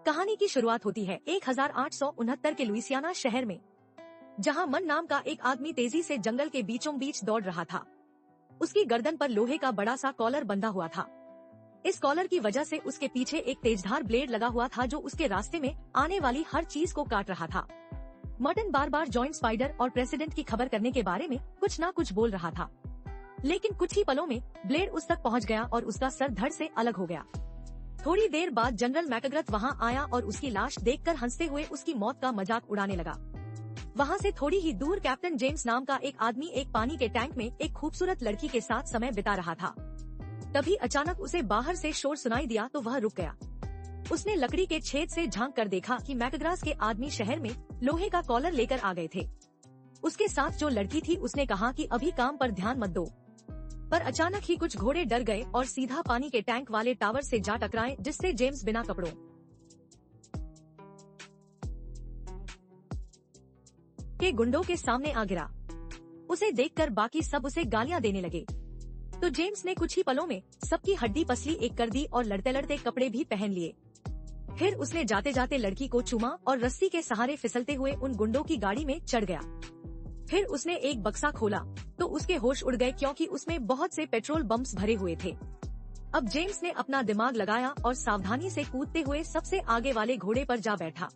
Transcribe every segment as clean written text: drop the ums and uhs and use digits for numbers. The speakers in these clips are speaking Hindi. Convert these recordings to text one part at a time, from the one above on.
कहानी की शुरुआत होती है 1869 के लुइसियाना शहर में, जहां मन नाम का एक आदमी तेजी से जंगल के बीचों बीच दौड़ रहा था। उसकी गर्दन पर लोहे का बड़ा सा कॉलर बंधा हुआ था। इस कॉलर की वजह से उसके पीछे एक तेजधार ब्लेड लगा हुआ था जो उसके रास्ते में आने वाली हर चीज को काट रहा था। मर्टन बार बार जॉइंट स्पाइडर और प्रेसिडेंट की खबर करने के बारे में कुछ न कुछ बोल रहा था, लेकिन कुछ ही पलों में ब्लेड उस तक पहुंच गया और उसका सर धड़ से अलग हो गया। थोड़ी देर बाद जनरल मैकग्रथ वहां आया और उसकी लाश देखकर हंसते हुए उसकी मौत का मजाक उड़ाने लगा। वहां से थोड़ी ही दूर कैप्टन जेम्स नाम का एक आदमी एक पानी के टैंक में एक खूबसूरत लड़की के साथ समय बिता रहा था। तभी अचानक उसे बाहर से शोर सुनाई दिया तो वह रुक गया। उसने लकड़ी के छेद से झांक कर देखा कि मैकग्राथ के आदमी शहर में लोहे का कॉलर लेकर आ गए थे। उसके साथ जो लड़की थी उसने कहा कि अभी काम पर ध्यान मत दो, पर अचानक ही कुछ घोड़े डर गए और सीधा पानी के टैंक वाले टावर से जा टकराए, जिससे जेम्स बिना कपड़ों के गुंडों के सामने आ गिरा। उसे देखकर बाकी सब उसे गालियां देने लगे, तो जेम्स ने कुछ ही पलों में सबकी हड्डी पसली एक कर दी और लड़ते लड़ते कपड़े भी पहन लिए। फिर उसने जाते जाते लड़की को चूमा और रस्सी के सहारे फिसलते हुए उन गुंडों की गाड़ी में चढ़ गया। फिर उसने एक बक्सा खोला तो उसके होश उड़ गए, क्योंकि उसमें बहुत से पेट्रोल बम्स भरे हुए थे। अब जेम्स ने अपना दिमाग लगाया और सावधानी से कूदते हुए सबसे आगे वाले घोड़े पर जा बैठा।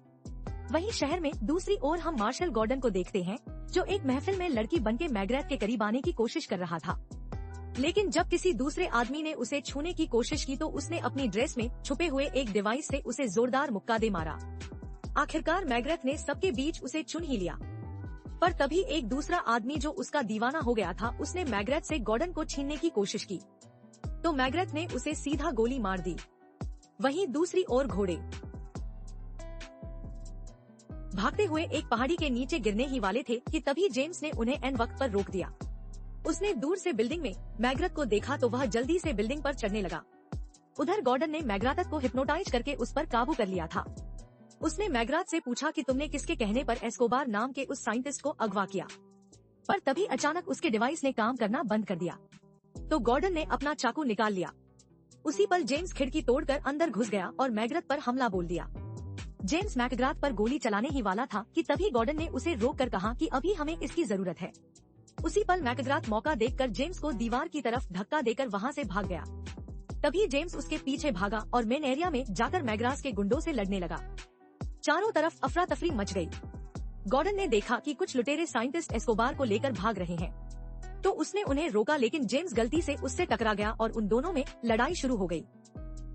वहीं शहर में दूसरी ओर हम मार्शल गॉर्डन को देखते हैं, जो एक महफिल में लड़की बनके मैकग्रैथ के करीब आने की कोशिश कर रहा था। लेकिन जब किसी दूसरे आदमी ने उसे छूने की कोशिश की तो उसने अपनी ड्रेस में छुपे हुए एक डिवाइस से उसे जोरदार मुक्का दे मारा। आखिरकार मैकग्रैथ ने सबके बीच उसे चुन ही लिया। पर तभी एक दूसरा आदमी जो उसका दीवाना हो गया था, उसने मैकग्रैथ से गॉर्डन को छीनने की कोशिश की, तो मैकग्रैथ ने उसे सीधा गोली मार दी। वहीं दूसरी ओर घोड़े भागते हुए एक पहाड़ी के नीचे गिरने ही वाले थे कि तभी जेम्स ने उन्हें एन वक्त पर रोक दिया। उसने दूर से बिल्डिंग में मैकग्रैथ को देखा तो वह जल्दी से बिल्डिंग पर चढ़ने लगा। उधर गॉर्डन ने मैकग्रैथ को हिप्नोटाइज करके उस पर काबू कर लिया था। उसने मैकग्रैथ से पूछा कि तुमने किसके कहने पर एस्कोबार नाम के उस साइंटिस्ट को अगवा किया, पर तभी अचानक उसके डिवाइस ने काम करना बंद कर दिया, तो गॉर्डन ने अपना चाकू निकाल लिया। उसी पल जेम्स खिड़की तोड़कर अंदर घुस गया और मैकग्रैथ पर हमला बोल दिया। जेम्स मैकग्रैथ पर गोली चलाने ही वाला था कि तभी गॉर्डन ने उसे रोक कर कहा कि अभी हमें इसकी जरूरत है। उसी पल मैकग्रैथ मौका देखकर जेम्स को दीवार की तरफ धक्का देकर वहां से भाग गया। तभी जेम्स उसके पीछे भागा और मेन एरिया में जाकर मैकग्रैथ के गुंडों से लड़ने लगा। चारों तरफ अफरा तफरी मच गई। गॉर्डन ने देखा कि कुछ लुटेरे साइंटिस्ट एस्कोबार को लेकर भाग रहे हैं, तो उसने उन्हें रोका, लेकिन जेम्स गलती से उससे टकरा गया और उन दोनों में लड़ाई शुरू हो गई।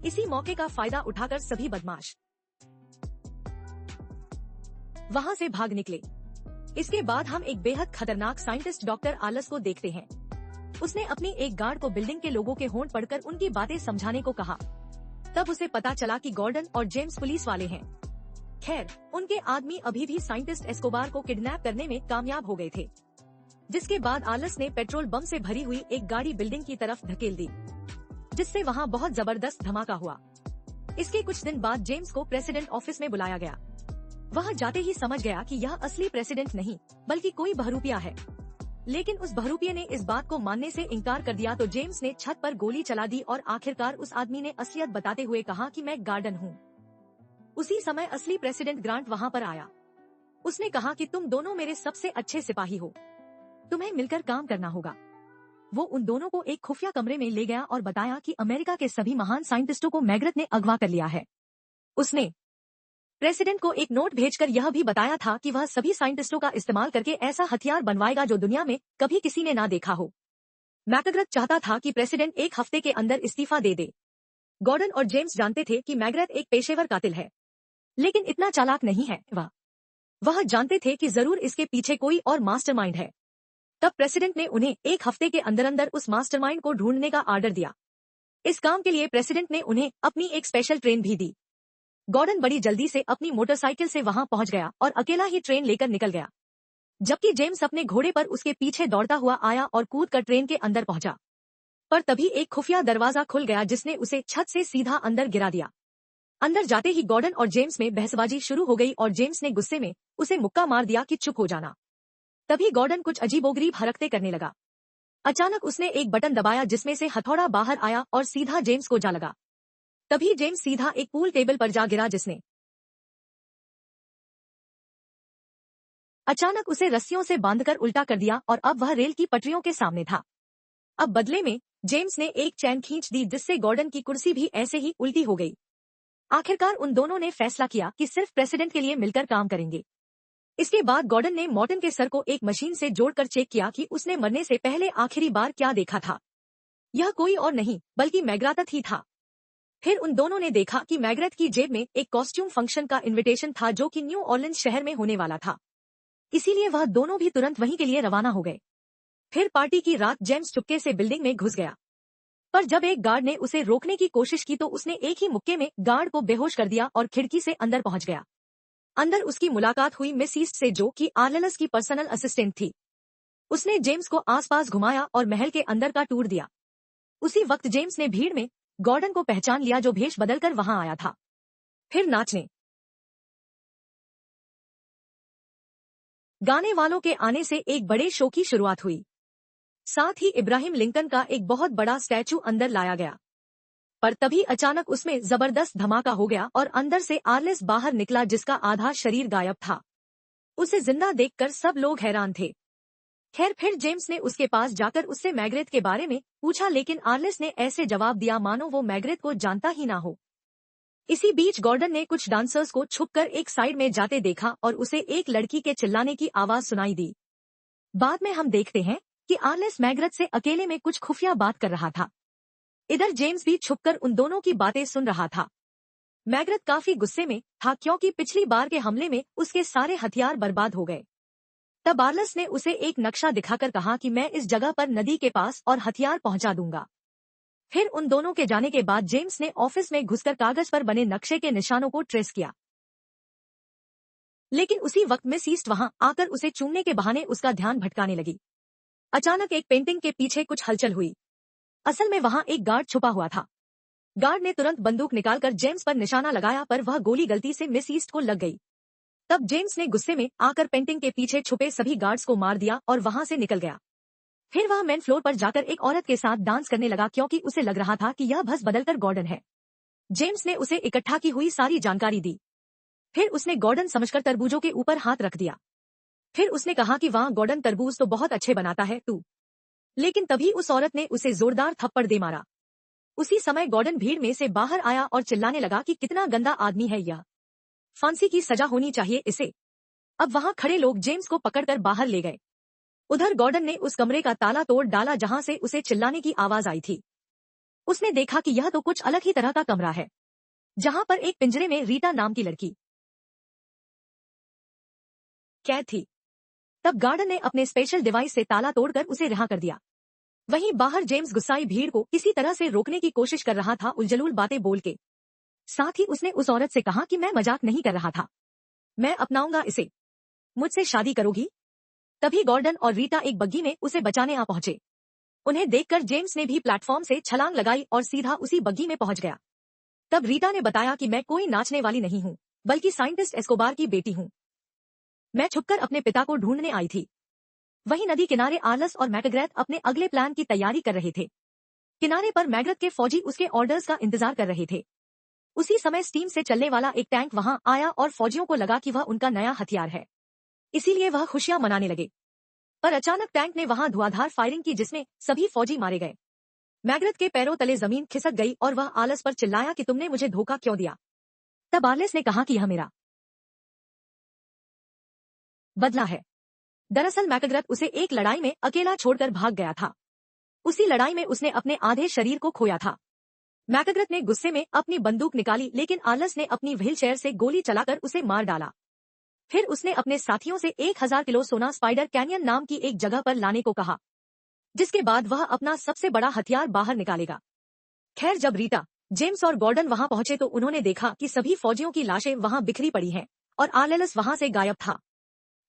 इसी मौके का फायदा उठाकर सभी बदमाश वहां से भाग निकले। इसके बाद हम एक बेहद खतरनाक साइंटिस्ट डॉक्टर आलस को देखते हैं। उसने अपनी एक गार्ड को बिल्डिंग के लोगों के होंठ पढ़कर उनकी बातें समझाने को कहा। तब उसे पता चला कि गॉर्डन और जेम्स पुलिस वाले हैं। खैर, उनके आदमी अभी भी साइंटिस्ट एस्कोबार को किडनैप करने में कामयाब हो गए थे, जिसके बाद आलस ने पेट्रोल बम से भरी हुई एक गाड़ी बिल्डिंग की तरफ धकेल दी, जिससे वहां बहुत जबरदस्त धमाका हुआ। इसके कुछ दिन बाद जेम्स को प्रेसिडेंट ऑफिस में बुलाया गया। वह जाते ही समझ गया कि यह असली प्रेसिडेंट नहीं बल्कि कोई बहरूपिया है, लेकिन उस बहरूपिये ने इस बात को मानने से इनकार कर दिया, तो जेम्स ने छत पर गोली चला दी और आखिरकार उस आदमी ने असलियत बताते हुए कहा कि मैं गार्डन हूँ। उसी समय असली प्रेसिडेंट ग्रांट वहां पर आया। उसने कहा कि तुम दोनों मेरे सबसे अच्छे सिपाही हो, तुम्हें मिलकर काम करना होगा। वो उन दोनों को एक खुफिया कमरे में ले गया और बताया कि अमेरिका के सभी महान साइंटिस्टों को मैकग्रैथ ने अगवा कर लिया है। उसने प्रेसिडेंट को एक नोट भेजकर यह भी बताया था कि वह सभी साइंटिस्टों का इस्तेमाल करके ऐसा हथियार बनवाएगा जो दुनिया में कभी किसी ने ना देखा हो। मैकग्रैथ चाहता था कि प्रेसिडेंट एक हफ्ते के अंदर इस्तीफा दे दे। गॉर्डन और जेम्स जानते थे कि मैकग्रैथ एक पेशेवर कातिल है, लेकिन इतना चालाक नहीं है। वह जानते थे कि जरूर इसके पीछे कोई और मास्टरमाइंड है। तब प्रेसिडेंट ने उन्हें एक हफ्ते के अंदर अंदर उस मास्टरमाइंड को ढूंढने का आर्डर दिया। इस काम के लिए प्रेसिडेंट ने उन्हें अपनी एक स्पेशल ट्रेन भी दी। गॉर्डन बड़ी जल्दी से अपनी मोटरसाइकिल से वहां पहुंच गया और अकेला ही ट्रेन लेकर निकल गया, जबकि जेम्स अपने घोड़े पर उसके पीछे दौड़ता हुआ आया और कूदकर ट्रेन के अंदर पहुंचा। पर तभी एक खुफिया दरवाजा खुल गया जिसने उसे छत से सीधा अंदर गिरा दिया। अंदर जाते ही गॉर्डन और जेम्स में बहसबाजी शुरू हो गई और जेम्स ने गुस्से में उसे मुक्का मार दिया कि चुप हो जाना। तभी गॉर्डन कुछ अजीबोगरीब हरकतें करने लगा। अचानक उसने एक बटन दबाया जिसमें से हथौड़ा बाहर आया और सीधा जेम्स को जा लगा। तभी जेम्स सीधा एक पूल टेबल पर जा गिरा, जिसने अचानक उसे रस्सियों से बांधकर उल्टा कर दिया और अब वह रेल की पटरियों के सामने था। अब बदले में जेम्स ने एक चैन खींच दी जिससे गॉर्डन की कुर्सी भी ऐसे ही उल्टी हो गई। आखिरकार उन दोनों ने फैसला किया कि सिर्फ प्रेसिडेंट के लिए मिलकर काम करेंगे। इसके बाद गॉर्डन ने मॉर्टन के सर को एक मशीन से जोड़कर चेक किया कि उसने मरने से पहले आखिरी बार क्या देखा था। यह कोई और नहीं बल्कि मैग्राथ ही था। फिर उन दोनों ने देखा कि मैग्रेथ की जेब में एक कॉस्ट्यूम फंक्शन का इनविटेशन था जो कि न्यू ऑर्लिन्स शहर में होने वाला था। इसीलिए वह दोनों भी तुरंत वहीं के लिए रवाना हो गए। फिर पार्टी की रात जेम्स चुपके से बिल्डिंग में घुस गया, पर जब एक गार्ड ने उसे रोकने की कोशिश की तो उसने एक ही मुक्के में गार्ड को बेहोश कर दिया और खिड़की से अंदर पहुंच गया। अंदर उसकी मुलाकात हुई मिस ईस्ट से जो कि आर्लेनस की पर्सनल असिस्टेंट थी। उसने जेम्स को आसपास घुमाया और महल के अंदर का टूर दिया। उसी वक्त जेम्स ने भीड़ में गॉर्डन को पहचान लिया जो भेष बदलकर वहां आया था। फिर नाचने गाने वालों के आने से एक बड़े शो की शुरुआत हुई। साथ ही इब्राहिम लिंकन का एक बहुत बड़ा स्टैचू अंदर लाया गया। पर तभी अचानक उसमें जबरदस्त धमाका हो गया और अंदर से आर्लेस बाहर निकला जिसका आधा शरीर गायब था। उसे जिंदा देखकर सब लोग हैरान थे। खैर फिर जेम्स ने उसके पास जाकर उससे मैग्रेथ के बारे में पूछा लेकिन आर्लेस ने ऐसे जवाब दिया मानो वो मैग्रेथ को जानता ही ना हो। इसी बीच गॉर्डन ने कुछ डांसर्स को छुपकर एक साइड में जाते देखा और उसे एक लड़की के चिल्लाने की आवाज सुनाई दी। बाद में हम देखते हैं कि आर्लेस मैग्रेथ से अकेले में कुछ खुफिया बात कर रहा था। इधर जेम्स भी छुपकर उन दोनों की बातें सुन रहा था। मैग्रेथ काफी गुस्से में था क्योंकि पिछली बार के हमले में उसके सारे हथियार बर्बाद हो गए। तब आर्लेस ने उसे एक नक्शा दिखाकर कहा कि मैं इस जगह पर नदी के पास और हथियार पहुंचा दूंगा। फिर उन दोनों के जाने के बाद जेम्स ने ऑफिस में घुसकर कागज पर बने नक्शे के निशानों को ट्रेस किया। लेकिन उसी वक्त मिस ईस्ट वहां आकर उसे चूमने के बहाने उसका ध्यान भटकाने लगी। अचानक एक पेंटिंग के पीछे कुछ हलचल हुई। असल में वहां एक गार्ड छुपा हुआ था। गार्ड ने तुरंत बंदूक निकालकर जेम्स पर निशाना लगाया पर वह गोली गलती से मिस ईस्ट को लग गई। तब जेम्स ने गुस्से में आकर पेंटिंग के पीछे छुपे सभी गार्ड्स को मार दिया और वहां से निकल गया। फिर वह मेन फ्लोर पर जाकर एक औरत के साथ डांस करने लगा क्योंकि उसे लग रहा था कि यह भस बदलकर गॉर्डन है। जेम्स ने उसे इकट्ठा की हुई सारी जानकारी दी। फिर उसने गॉर्डन समझकर तरबूजों के ऊपर हाथ रख दिया। फिर उसने कहा कि वहाँ गॉर्डन तरबूज तो बहुत अच्छे बनाता है तू। लेकिन तभी उस औरत ने उसे जोरदार थप्पड़ दे मारा। उसी समय गॉर्डन भीड़ में से बाहर आया और चिल्लाने लगा कि कितना गंदा आदमी है यह, फांसी की सजा होनी चाहिए इसे। अब वहां खड़े लोग जेम्स को पकड़कर बाहर ले गए। उधर गॉर्डन ने उस कमरे का ताला तोड़ डाला जहां से उसे चिल्लाने की आवाज आई थी। उसने देखा कि यह तो कुछ अलग ही तरह का कमरा है जहां पर एक पिंजरे में रीटा नाम की लड़की कैद थी। तब गार्डन ने अपने स्पेशल डिवाइस से ताला तोड़कर उसे रिहा कर दिया। वहीं बाहर जेम्स गुस्साई भीड़ को किसी तरह से रोकने की कोशिश कर रहा था उलझुल बातें बोल के। साथ ही उसने उस औरत से कहा कि मैं मजाक नहीं कर रहा था, मैं अपनाऊंगा इसे, मुझसे शादी करोगी। तभी गॉर्डन और रीटा एक बग्गी में उसे बचाने आ पहुंचे। उन्हें देखकर जेम्स ने भी प्लेटफॉर्म से छलांग लगाई और सीधा उसी बग्गी में पहुंच गया। तब रीटा ने बताया कि मैं कोई नाचने वाली नहीं हूँ बल्कि साइंटिस्ट एस्कोबार की बेटी हूँ। मैं छुपकर अपने पिता को ढूंढने आई थी। वहीं नदी किनारे आर्लेस और मैकग्रेथ अपने अगले प्लान की तैयारी कर रहे थे। किनारे पर मैग्रेथ के फौजी उसके ऑर्डर्स का इंतजार कर रहे थे। उसी समय स्टीम से चलने वाला एक टैंक वहां आया और फौजियों को लगा कि वह उनका नया हथियार है, इसीलिए वह खुशियां मनाने लगे। पर अचानक टैंक ने वहां धुआंधार फायरिंग की जिसमें सभी फौजी मारे गए। मैग्रेथ के पैरों तले जमीन खिसक गई और वह आर्लेस पर चिल्लाया कि तुमने मुझे धोखा क्यों दिया। तब आर्लेस ने कहा कि यह मेरा बदला है। दरअसल मैकग्रेथ उसे एक लड़ाई में अकेला छोड़कर भाग गया था। उसी लड़ाई में उसने अपने आधे शरीर को खोया था। मैकग्रेथ ने गुस्से में अपनी बंदूक निकाली लेकिन आर्लेस ने अपनी व्हीलचेयर से गोली चलाकर उसे मार डाला। फिर उसने अपने साथियों से 1000 किलो सोना स्पाइडर कैनियन नाम की एक जगह पर लाने को कहा, जिसके बाद वह अपना सबसे बड़ा हथियार बाहर निकालेगा। खैर जब रीटा, जेम्स और गॉर्डन वहां पहुंचे तो उन्होंने देखा कि सभी फौजियों की लाशें वहां बिखरी पड़ी हैं और आर्लेस वहां से गायब था।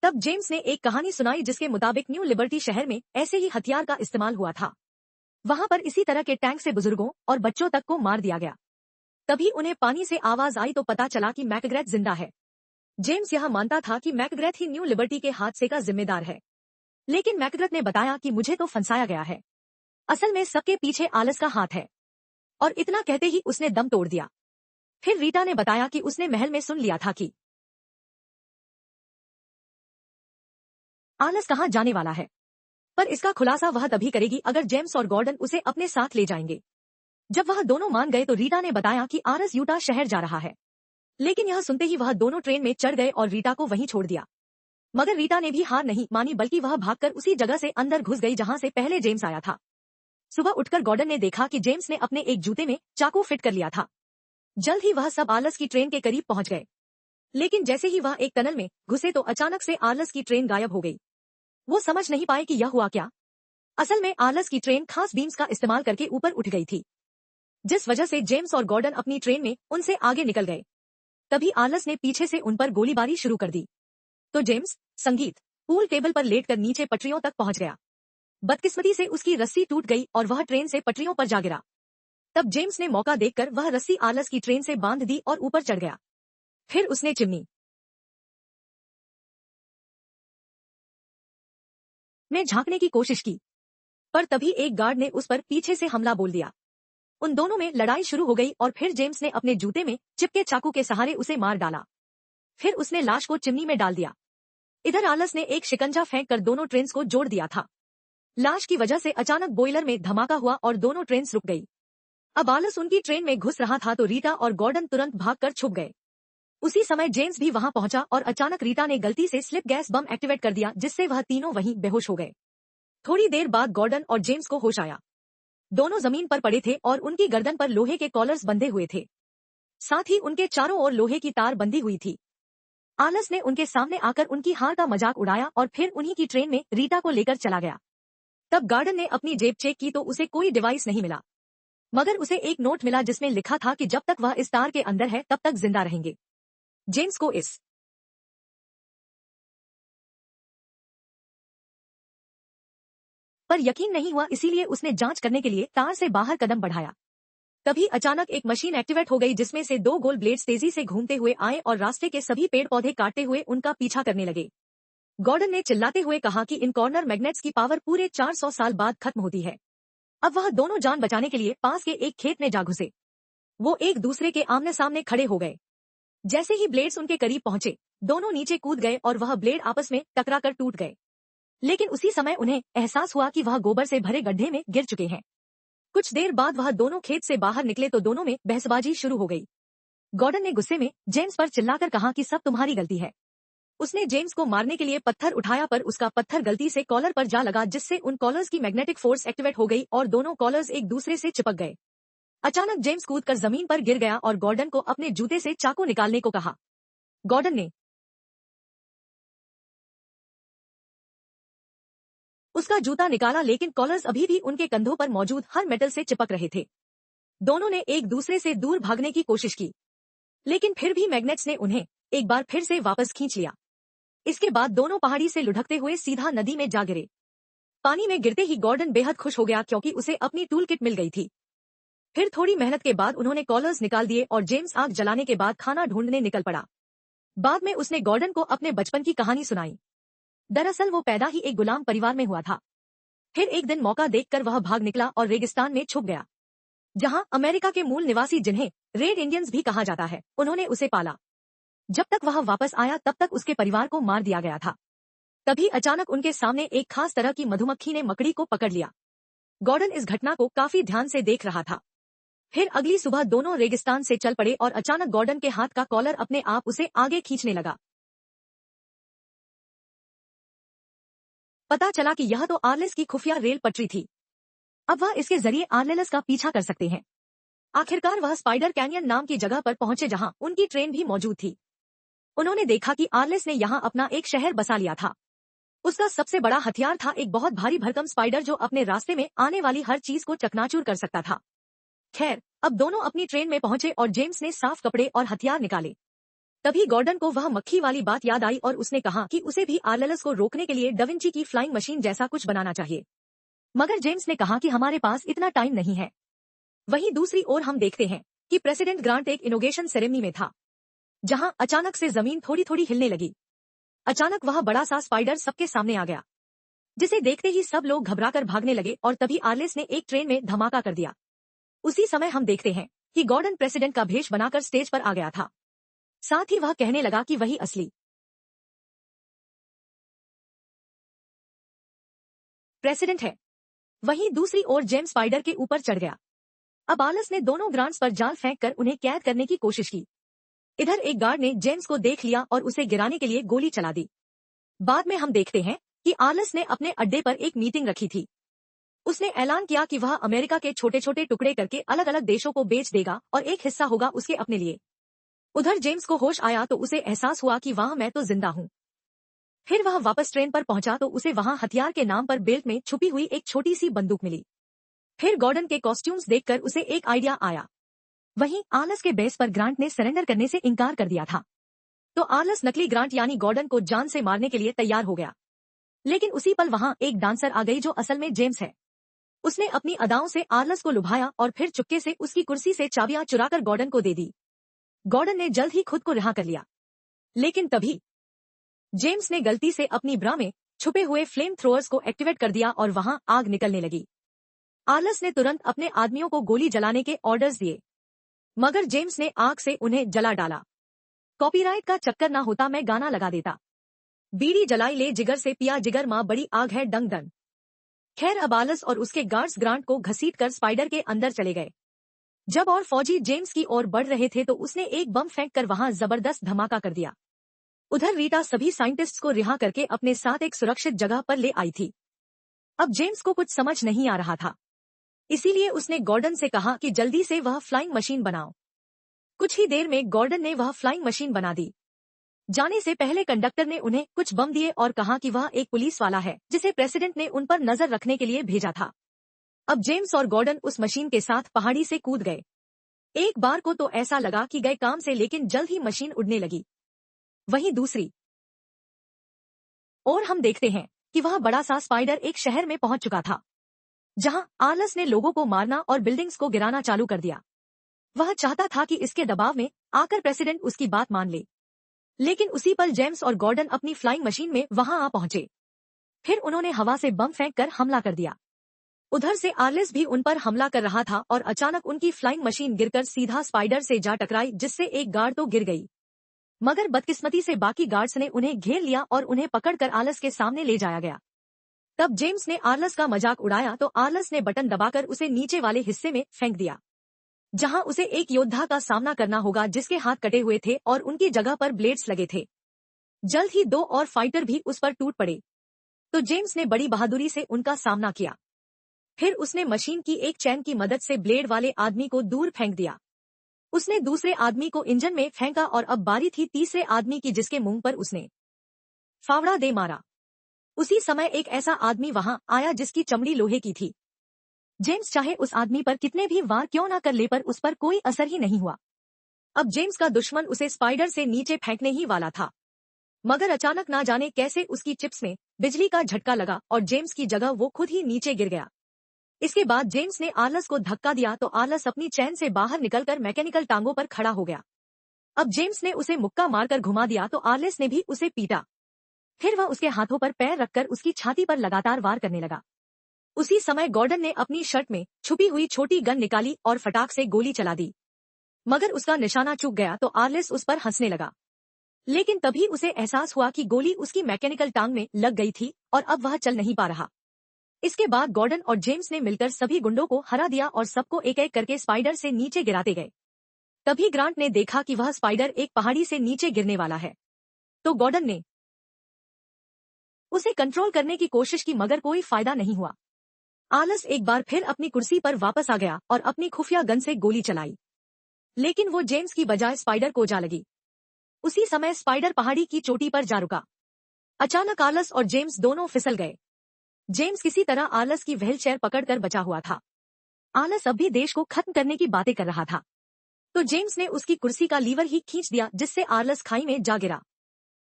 तब जेम्स ने एक कहानी सुनाई जिसके मुताबिक न्यू लिबर्टी शहर में ऐसे ही हथियार का इस्तेमाल हुआ था। वहां पर इसी तरह के टैंक से बुजुर्गों और बच्चों तक को मार दिया गया। तभी उन्हें पानी से आवाज आई तो पता चला कि मैकग्रेथ जिंदा है। जेम्स यह मानता था कि मैकग्रेथ ही न्यू लिबर्टी के हादसे का जिम्मेदार है, लेकिन मैकग्रेथ ने बताया कि मुझे तो फंसाया गया है, असल में सबके पीछे आर्लेस का हाथ है। और इतना कहते ही उसने दम तोड़ दिया। फिर रीटा ने बताया कि उसने महल में सुन लिया था कि आलस कहाँ जाने वाला है, पर इसका खुलासा वह तभी करेगी अगर जेम्स और गॉर्डन उसे अपने साथ ले जाएंगे। जब वह दोनों मान गए तो रीटा ने बताया कि आरस यूटा शहर जा रहा है। लेकिन यह सुनते ही वह दोनों ट्रेन में चढ़ गए और रीटा को वहीं छोड़ दिया। मगर रीटा ने भी हार नहीं मानी, बल्कि वह भागकर उसी जगह से अंदर घुस गई जहां से पहले जेम्स आया था। सुबह उठकर गॉर्डन ने देखा कि जेम्स ने अपने एक जूते में चाकू फिट कर लिया था। जल्द ही वह सब आलस की ट्रेन के करीब पहुंच गए। लेकिन जैसे ही वह एक टनल में घुसे तो अचानक से आलस की ट्रेन गायब हो गई। वो समझ नहीं पाए कि यह हुआ क्या। असल में आलस की ट्रेन खास बीम्स का इस्तेमाल करके ऊपर उठ गई थी, जिस वजह से जेम्स और गॉर्डन अपनी ट्रेन में उनसे आगे निकल गए। तभी आलस ने पीछे से उन पर गोलीबारी शुरू कर दी तो जेम्स संगीत पूल टेबल पर लेटकर नीचे पटरियों तक पहुंच गया। बदकिस्मती से उसकी रस्सी टूट गई और वह ट्रेन से पटरियों पर जा गिरा। तब जेम्स ने मौका देखकर वह रस्सी आलस की ट्रेन से बांध दी और ऊपर चढ़ गया। फिर उसने चिमनी में झांकने की कोशिश की, पर तभी एक गार्ड ने उस पर पीछे से हमला बोल दिया। उन दोनों में लड़ाई शुरू हो गई और फिर जेम्स ने अपने जूते में चिपके चाकू के सहारे उसे मार डाला। फिर उसने लाश को चिमनी में डाल दिया। इधर आलस ने एक शिकंजा फेंक कर दोनों ट्रेन्स को जोड़ दिया था। लाश की वजह से अचानक बॉयलर में धमाका हुआ और दोनों ट्रेन्स रुक गई। अब आलस उनकी ट्रेन में घुस रहा था तो रीटा और गॉर्डन तुरंत भागकर छुप गए। उसी समय जेम्स भी वहां पहुंचा और अचानक रीटा ने गलती से स्लिप गैस बम एक्टिवेट कर दिया, जिससे वह तीनों वहीं बेहोश हो गए। थोड़ी देर बाद गॉर्डन और जेम्स को होश आया। दोनों जमीन पर पड़े थे और उनकी गर्दन पर लोहे के कॉलर्स बंधे हुए थे। साथ ही उनके चारों ओर लोहे की तार बंधी हुई थी। आलस ने उनके सामने आकर उनकी हार का मजाक उड़ाया और फिर उन्हीं की ट्रेन में रीटा को लेकर चला गया। तब गार्डन ने अपनी जेब चेक की तो उसे कोई डिवाइस नहीं मिला, मगर उसे एक नोट मिला जिसमें लिखा था कि जब तक वह इस तार के अंदर है तब तक जिंदा रहेंगे। जेम्स को इस पर यकीन नहीं हुआ, इसीलिए उसने जांच करने के लिए तार से बाहर कदम बढ़ाया। तभी अचानक एक मशीन एक्टिवेट हो गई जिसमें से 2 गोल ब्लेड्स तेजी से घूमते हुए आए और रास्ते के सभी पेड़ पौधे काटते हुए उनका पीछा करने लगे। गॉर्डन ने चिल्लाते हुए कहा कि इन कॉर्नर मैग्नेट्स की पावर पूरे 400 साल बाद खत्म होती है। अब वह दोनों जान बचाने के लिए पास के एक खेत में जा घुसे। वो एक दूसरे के आमने सामने खड़े हो गए। जैसे ही ब्लेड्स उनके करीब पहुंचे, दोनों नीचे कूद गए और वह ब्लेड आपस में टकराकर टूट गए। लेकिन उसी समय उन्हें एहसास हुआ कि वह गोबर से भरे गड्ढे में गिर चुके हैं। कुछ देर बाद वह दोनों खेत से बाहर निकले तो दोनों में बहसबाजी शुरू हो गई। गॉर्डन ने गुस्से में जेम्स पर चिल्लाकर कहा कि सब तुम्हारी गलती है। उसने जेम्स को मारने के लिए पत्थर उठाया पर उसका पत्थर गलती से कॉलर पर जा लगा, जिससे उन कॉलर्स की मैग्नेटिक फोर्स एक्टिवेट हो गई और दोनों कॉलर्स एक दूसरे से चिपक गए। अचानक जेम्स कूदकर जमीन पर गिर गया और गॉर्डन को अपने जूते से चाकू निकालने को कहा। गॉर्डन ने उसका जूता निकाला, लेकिन कॉलर्स अभी भी उनके कंधों पर मौजूद हर मेटल से चिपक रहे थे। दोनों ने एक दूसरे से दूर भागने की कोशिश की, लेकिन फिर भी मैग्नेट्स ने उन्हें एक बार फिर से वापस खींच लिया। इसके बाद दोनों पहाड़ी से लुढ़कते हुए सीधा नदी में जा गिरे। पानी में गिरते ही गॉर्डन बेहद खुश हो गया क्योंकि उसे अपनी टूल किट मिल गई थी। फिर थोड़ी मेहनत के बाद उन्होंने कॉलर्स निकाल दिए और जेम्स आग जलाने के बाद खाना ढूंढने निकल पड़ा। बाद में उसने गॉर्डन को अपने बचपन की कहानी सुनाई। दरअसल वो पैदा ही एक गुलाम परिवार में हुआ था। फिर एक दिन मौका देखकर वह भाग निकला और रेगिस्तान में छुप गया, जहां अमेरिका के मूल निवासी, जिन्हें रेड इंडियंस भी कहा जाता है, उन्होंने उसे पाला। जब तक वह वापस आया तब तक उसके परिवार को मार दिया गया था। तभी अचानक उनके सामने एक खास तरह की मधुमक्खी ने मकड़ी को पकड़ लिया। गॉर्डन इस घटना को काफी ध्यान से देख रहा था। फिर अगली सुबह दोनों रेगिस्तान से चल पड़े और अचानक गॉर्डन के हाथ का कॉलर अपने आप उसे आगे खींचने लगा। पता चला कि यह तो आर्लेस की खुफिया रेल पटरी थी। अब वह इसके जरिए आर्लेलस का पीछा कर सकते हैं। आखिरकार वह स्पाइडर कैनियन नाम की जगह पर पहुंचे जहां उनकी ट्रेन भी मौजूद थी। उन्होंने देखा कि आर्लेस ने यहां अपना एक शहर बसा लिया था। उसका सबसे बड़ा हथियार था एक बहुत भारी भरकम स्पाइडर जो अपने रास्ते में आने वाली हर चीज को चकनाचूर कर सकता था। खैर, अब दोनों अपनी ट्रेन में पहुंचे और जेम्स ने साफ कपड़े और हथियार निकाले। तभी गॉर्डन को वह मक्खी वाली बात याद आई और उसने कहा कि उसे भी आर्लेलस को रोकने के लिए डाविंची की फ्लाइंग मशीन जैसा कुछ बनाना चाहिए। मगर जेम्स ने कहा कि हमारे पास इतना टाइम नहीं है। वहीं दूसरी ओर हम देखते हैं कि प्रेसिडेंट ग्रांट एक इनॉग्रेशन सेरेमनी में था, जहां अचानक से जमीन थोड़ी थोड़ी हिलने लगी। अचानक वह बड़ा सा स्पाइडर सबके सामने आ गया, जिसे देखते ही सब लोग घबराकर भागने लगे और तभी आर्लेस ने एक ट्रेन में धमाका कर दिया। उसी समय हम देखते हैं कि गॉर्डन प्रेसिडेंट का भेष बनाकर स्टेज पर आ गया था। साथ ही वह कहने लगा कि वही असली प्रेसिडेंट है। वहीं दूसरी ओर जेम्स स्पाइडर के ऊपर चढ़ गया। अब आलस ने दोनों ग्रांट्स पर जाल फेंककर उन्हें कैद करने की कोशिश की। इधर एक गार्ड ने जेम्स को देख लिया और उसे गिराने के लिए गोली चला दी। बाद में हम देखते हैं कि आलस ने अपने अड्डे पर एक मीटिंग रखी थी। उसने ऐलान किया कि वह अमेरिका के छोटे छोटे टुकड़े करके अलग अलग देशों को बेच देगा और एक हिस्सा होगा उसके अपने लिए। उधर जेम्स को होश आया तो उसे एहसास हुआ कि वहां मैं तो जिंदा हूँ। फिर वह वापस ट्रेन पर पहुंचा तो उसे वहां हथियार के नाम पर बेल्ट में छुपी हुई एक छोटी सी बंदूक मिली। फिर गॉर्डन के कॉस्ट्यूम्स देखकर उसे एक आइडिया आया। वहीं आलस के बेस पर ग्रांट ने सरेंडर करने से इनकार कर दिया था। तो आलस नकली ग्रांट यानी गॉर्डन को जान से मारने के लिए तैयार हो गया। लेकिन उसी पल वहां एक डांसर आ गई जो असल में जेम्स है। उसने अपनी अदाओं से आलस को लुभाया और फिर चुपके से उसकी कुर्सी से चाबियां चुराकर गॉर्डन को दे दी। गॉर्डन ने जल्द ही खुद को रिहा कर लिया। लेकिन तभी जेम्स ने गलती से अपनी ब्रा में छुपे हुए फ्लेम थ्रोअर्स को एक्टिवेट कर दिया और वहां आग निकलने लगी। आलस ने तुरंत अपने आदमियों को गोली जलाने के ऑर्डर्स दिए, मगर जेम्स ने आग से उन्हें जला डाला। कॉपीराइट का चक्कर ना होता मैं गाना लगा देता। बीड़ी जलाई ले जिगर से पिया जिगर माँ बड़ी आग है डंग डंग। खैर अब आलस और उसके गार्ड्स ग्रांट को घसीटकर स्पाइडर के अंदर चले गए। जब और फौजी जेम्स की ओर बढ़ रहे थे तो उसने एक बम फेंककर वहां जबरदस्त धमाका कर दिया। उधर रीटा सभी साइंटिस्ट्स को रिहा करके अपने साथ एक सुरक्षित जगह पर ले आई थी। अब जेम्स को कुछ समझ नहीं आ रहा था, इसीलिए उसने गॉर्डन से कहा कि जल्दी से वह फ्लाइंग मशीन बनाओ। कुछ ही देर में गॉर्डन ने वह फ्लाइंग मशीन बना दी। जाने से पहले कंडक्टर ने उन्हें कुछ बम दिए और कहा कि वह एक पुलिस वाला है जिसे प्रेसिडेंट ने उन पर नजर रखने के लिए भेजा था। अब जेम्स और गॉर्डन उस मशीन के साथ पहाड़ी से कूद गए। एक बार को तो ऐसा लगा कि गए काम से, लेकिन जल्द ही मशीन उड़ने लगी। वहीं दूसरी और हम देखते हैं कि वह बड़ा सा स्पाइडर एक शहर में पहुंच चुका था, जहां आलस ने लोगों को मारना और बिल्डिंग्स को गिराना चालू कर दिया। वह चाहता था कि इसके दबाव में आकर प्रेसिडेंट उसकी बात मान ले। लेकिन उसी पल जेम्स और गॉर्डन अपनी फ्लाइंग मशीन में वहां आ पहुंचे। फिर उन्होंने हवा से बम फेंककर हमला कर दिया। उधर से आलिस भी उन पर हमला कर रहा था और अचानक उनकी फ्लाइंग मशीन गिरकर सीधा स्पाइडर से जा टकराई, जिससे एक गार्ड तो गिर गई, मगर बदकिस्मती से बाकी गार्ड्स ने उन्हें घेर लिया और उन्हें पकड़कर आलस के सामने ले जाया गया। तब जेम्स ने आलस का मजाक उड़ाया तो आलस ने बटन दबाकर उसे नीचे वाले हिस्से में फेंक दिया, जहां उसे एक योद्धा का सामना करना होगा जिसके हाथ कटे हुए थे और उनकी जगह पर ब्लेड्स लगे थे। जल्द ही दो और फाइटर भी उस पर टूट पड़े, तो जेम्स ने बड़ी बहादुरी से उनका सामना किया। फिर उसने मशीन की एक चैन की मदद से ब्लेड वाले आदमी को दूर फेंक दिया। उसने दूसरे आदमी को इंजन में फेंका और अब बारी थी तीसरे आदमी की, जिसके मुंह पर उसने फावड़ा दे मारा। उसी समय एक ऐसा आदमी वहां आया जिसकी चमड़ी लोहे की थी। जेम्स चाहे उस आदमी पर कितने भी वार क्यों ना कर ले, पर उस पर कोई असर ही नहीं हुआ। अब जेम्स का दुश्मन उसे स्पाइडर से नीचे फेंकने ही वाला था, मगर अचानक ना जाने कैसे उसकी चिप्स में बिजली का झटका लगा और जेम्स की जगह वो खुद ही नीचे गिर गया। इसके बाद जेम्स ने आलस को धक्का दिया तो आलस अपनी चैन से बाहर निकलकर मैकेनिकल टांगों पर खड़ा हो गया। अब जेम्स ने उसे मुक्का मारकर घुमा दिया तो आलिस ने भी उसे पीटा। फिर वह उसके हाथों पर पैर रखकर उसकी छाती पर लगातार वार करने लगा। उसी समय गॉर्डन ने अपनी शर्ट में छुपी हुई छोटी गन निकाली और फटाक से गोली चला दी, मगर उसका निशाना चूक गया तो आलिस उस पर हंसने लगा। लेकिन तभी उसे एहसास हुआ कि गोली उसकी मैकेनिकल टांग में लग गई थी और अब वह चल नहीं पा रहा। इसके बाद गॉर्डन और जेम्स ने मिलकर सभी गुंडों को हरा दिया और सबको एक एक करके स्पाइडर से नीचे गिराते गए। तभी ग्रांट ने देखा कि वह स्पाइडर एक पहाड़ी से नीचे गिरने वाला है, तो गॉर्डन ने उसे कंट्रोल करने की कोशिश की, मगर कोई फायदा नहीं हुआ। आलस एक बार फिर अपनी कुर्सी पर वापस आ गया और अपनी खुफिया गन से गोली चलाई, लेकिन वो जेम्स की बजाय स्पाइडर को जा लगी। उसी समय स्पाइडर पहाड़ी की चोटी पर जा रुका। अचानक आलस और जेम्स दोनों फिसल गए। जेम्स किसी तरह आलस की व्हील चेयर पकड़कर बचा हुआ था। आलस अब भी देश को खत्म करने की बातें कर रहा था, तो जेम्स ने उसकी कुर्सी का लीवर ही खींच दिया, जिससे आलस खाई में जा गिरा,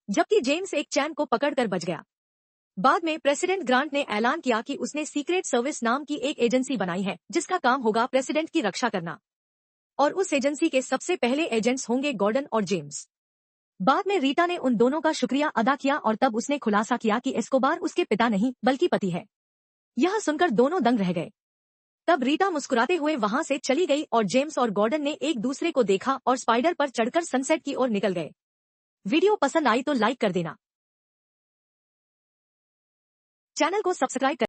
जबकि जेम्स एक चैन को पकड़कर बच गया। बाद में प्रेसिडेंट ग्रांट ने ऐलान किया कि उसने सीक्रेट सर्विस नाम की एक एजेंसी बनाई है जिसका काम होगा प्रेसिडेंट की रक्षा करना, और उस एजेंसी के सबसे पहले एजेंट्स होंगे गॉर्डन और जेम्स। बाद में रीटा ने उन दोनों का शुक्रिया अदा किया और तब उसने खुलासा किया कि एस्कोबार उसके पिता नहीं बल्कि पति है। यह सुनकर दोनों दंग रह गए। तब रीटा मुस्कुराते हुए वहां से चली गई और जेम्स और गॉर्डन ने एक दूसरे को देखा और स्पाइडर पर चढ़कर सनसेट की ओर निकल गए। वीडियो पसंद आई तो लाइक कर देना, चैनल को सब्सक्राइब कर